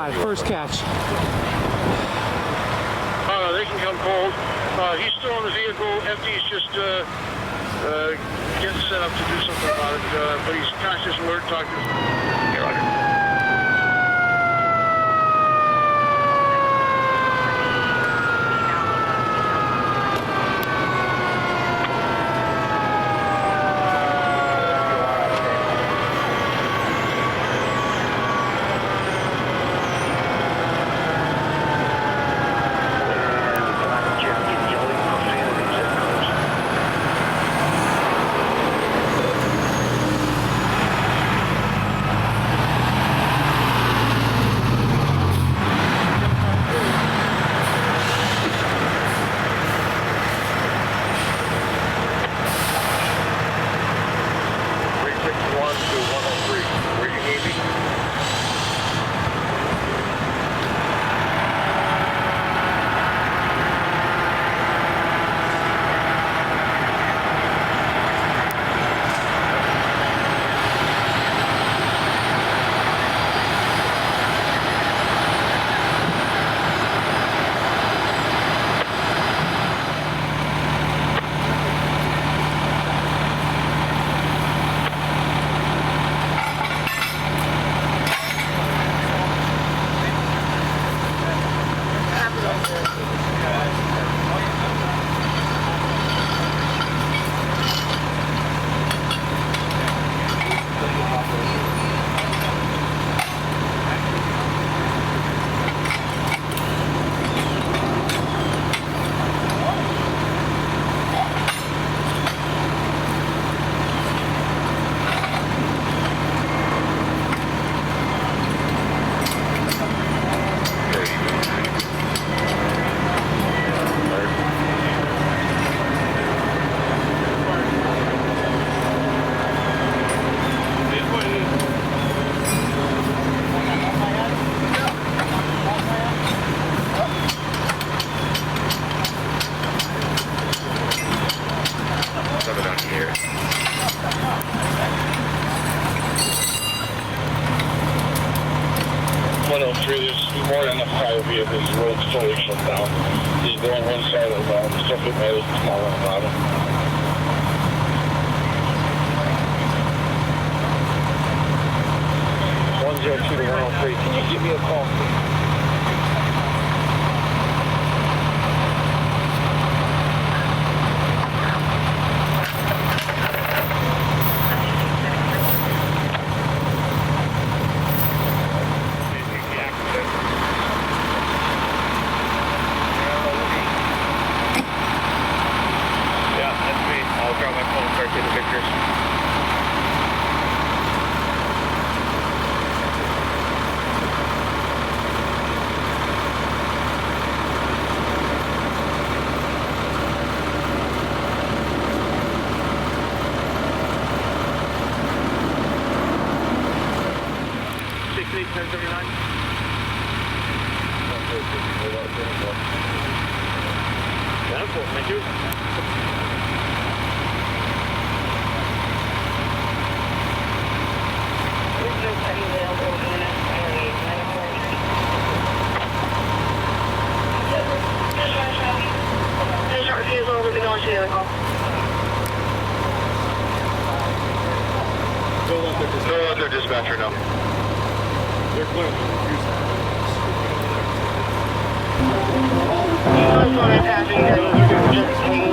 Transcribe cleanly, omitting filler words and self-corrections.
5, first catch. They can come cold. He's still in the vehicle. FD's just getting set up to do something about it, but he's conscious, alert, talking. Here, Roger. There's more than enough fire vehicles. The road's totally shut down. He's going one side of the road. Stuff with my small one about him. 102 to 103. Can you give me a call, please? Thank you. Go out there, dispatcher now. They're clear. Passing,